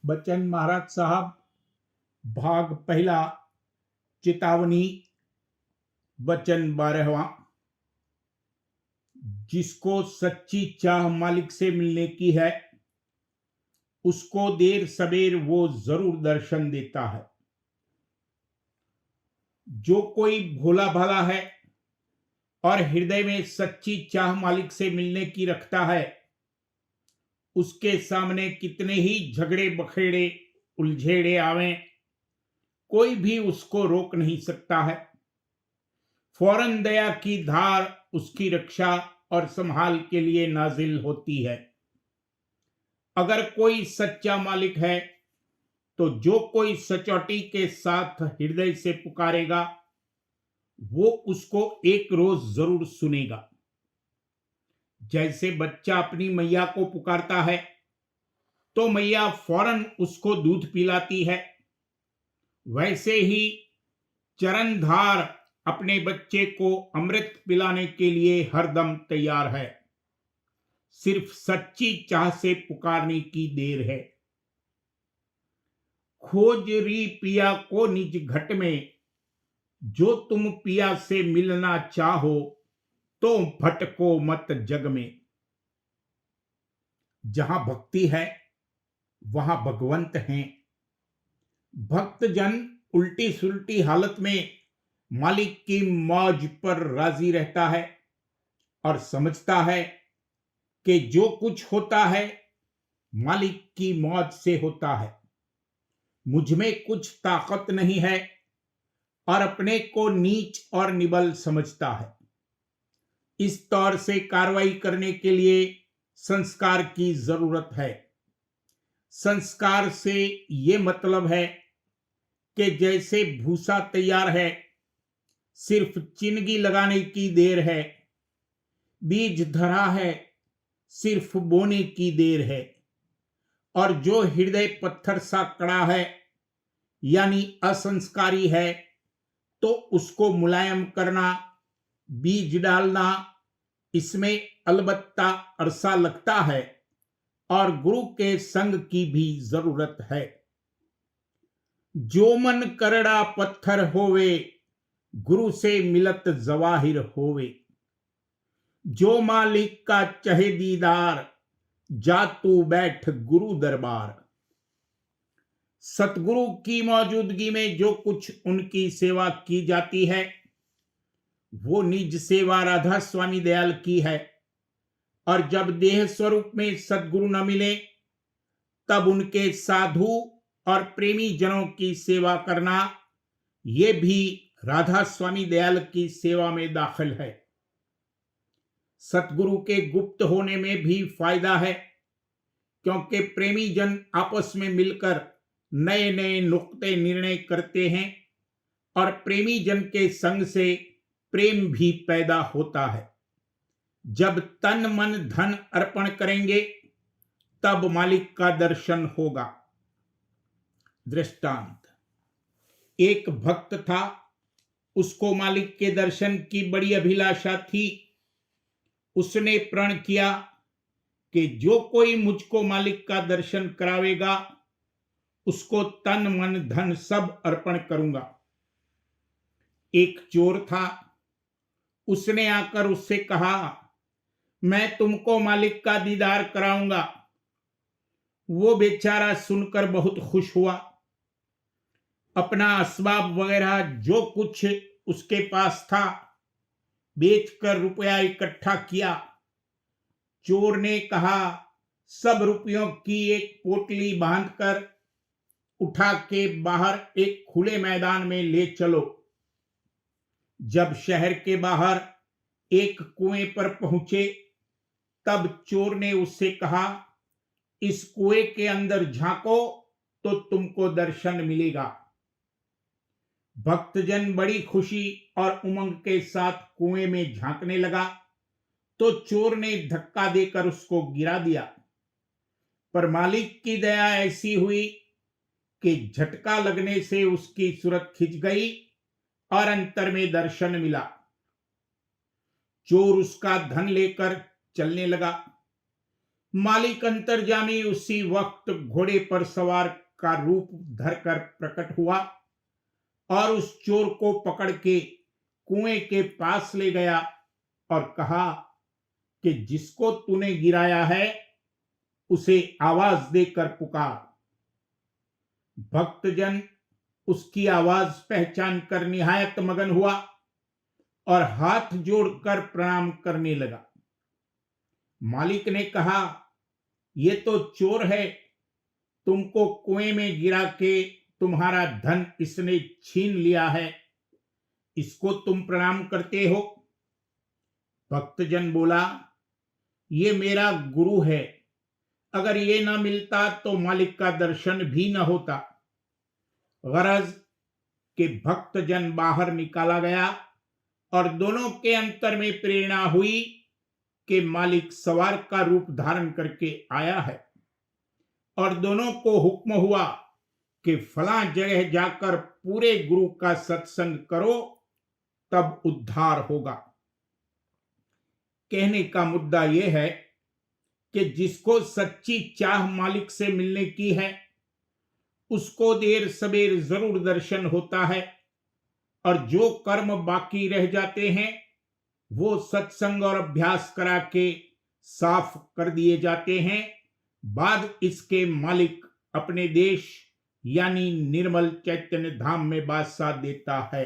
बच्चन महाराज साहब, भाग पहला, चेतावनी। वचन 12वां। जिसको सच्ची चाह मालिक से मिलने की है, उसको देर सबेर वो जरूर दर्शन देता है। जो कोई भोला भाला है और हृदय में सच्ची चाह मालिक से मिलने की रखता है, उसके सामने कितने ही झगड़े बखेड़े उलझेड़े आवें, कोई भी उसको रोक नहीं सकता है। फौरन दया की धार उसकी रक्षा और संभाल के लिए नाजिल होती है। अगर कोई सच्चा मालिक है तो जो कोई सचौटी के साथ हृदय से पुकारेगा, वो उसको एक रोज जरूर सुनेगा। जैसे बच्चा अपनी मैया को पुकारता है तो मैया फौरन उसको दूध पिलाती है, वैसे ही चरणधार अपने बच्चे को अमृत पिलाने के लिए हरदम तैयार है। सिर्फ सच्ची चाह से पुकारने की देर है। खोज री पिया को निज घट में, जो तुम पिया से मिलना चाहो तो भटको मत जग में। जहां भक्ति है वहां भगवंत हैं। भक्तजन उल्टी सुल्टी हालत में मालिक की मौज पर राजी रहता है और समझता है कि जो कुछ होता है मालिक की मौज से होता है। मुझ में कुछ ताकत नहीं है और अपने को नीच और निबल समझता है। इस तौर से कार्रवाई करने के लिए संस्कार की जरूरत है। संस्कार से ये मतलब है कि जैसे भूसा तैयार है, सिर्फ चिनगी लगाने की देर है। बीज धरा है, सिर्फ बोने की देर है। और जो हृदय पत्थर सा कड़ा है, यानी असंस्कारी है, तो उसको मुलायम करना, बीज डालना, इसमें अलबत्ता अरसा लगता है और गुरु के संग की भी जरूरत है। जो मन करड़ा पत्थर होवे, गुरु से मिलत जवाहिर होवे। जो मालिक का चहे दीदार, जा तू बैठ गुरु दरबार। सतगुरु की मौजूदगी में जो कुछ उनकी सेवा की जाती है, वो निज सेवा राधा स्वामी दयाल की है। और जब देह स्वरूप में सतगुरु न मिले, तब उनके साधु और प्रेमी जनों की सेवा करना, ये भी राधा स्वामी दयाल की सेवा में दाखिल है। सतगुरु के गुप्त होने में भी फायदा है, क्योंकि प्रेमी जन आपस में मिलकर नए नए नुक्ते निर्णय करते हैं और प्रेमी जन के संग से प्रेम भी पैदा होता है। जब तन मन धन अर्पण करेंगे, तब मालिक का दर्शन होगा। दृष्टांत। एक भक्त था, उसको मालिक के दर्शन की बड़ी अभिलाषा थी। उसने प्रण किया कि जो कोई मुझको मालिक का दर्शन करावेगा, उसको तन मन धन सब अर्पण करूंगा। एक चोर था, उसने आकर उससे कहा, मैं तुमको मालिक का दीदार कराऊंगा। वो बेचारा सुनकर बहुत खुश हुआ। अपना असबाब वगैरह जो कुछ उसके पास था बेचकर रुपया इकट्ठा किया। चोर ने कहा, सब रुपयों की एक पोटली बांधकर उठा के बाहर एक खुले मैदान में ले चलो। जब शहर के बाहर एक कुएं पर पहुंचे, तब चोर ने उससे कहा, इस कुएं के अंदर झांको तो तुमको दर्शन मिलेगा। भक्तजन बड़ी खुशी और उमंग के साथ कुएं में झांकने लगा, तो चोर ने धक्का देकर उसको गिरा दिया। पर मालिक की दया ऐसी हुई कि झटका लगने से उसकी सूरत खिंच गई और अंतर में दर्शन मिला। चोर उसका धन लेकर चलने लगा। मालिक अंतर्जामी उसी वक्त घोड़े पर सवार का रूप धरकर प्रकट हुआ और उस चोर को पकड़ के कुएं के पास ले गया और कहा कि जिसको तूने गिराया है उसे आवाज देकर पुकार। भक्तजन उसकी आवाज पहचान कर निहायत मगन हुआ और हाथ जोड़कर प्रणाम करने लगा। मालिक ने कहा, ये तो चोर है, तुमको कुएं में गिरा के तुम्हारा धन इसने छीन लिया है, इसको तुम प्रणाम करते हो। भक्तजन बोला, ये मेरा गुरु है, अगर ये ना मिलता तो मालिक का दर्शन भी न होता। गरज के भक्तजन बाहर निकाला गया और दोनों के अंतर में प्रेरणा हुई कि मालिक सवार का रूप धारण करके आया है और दोनों को हुक्म हुआ कि फला जगह जाकर पूरे गुरु का सत्संग करो, तब उद्धार होगा। कहने का मुद्दा यह है कि जिसको सच्ची चाह मालिक से मिलने की है उसको देर सबेर जरूर दर्शन होता है, और जो कर्म बाकी रह जाते हैं वो सत्संग और अभ्यास करा के साफ कर दिए जाते हैं। बाद इसके मालिक अपने देश यानी निर्मल चैतन्य धाम में बादशाह देता है।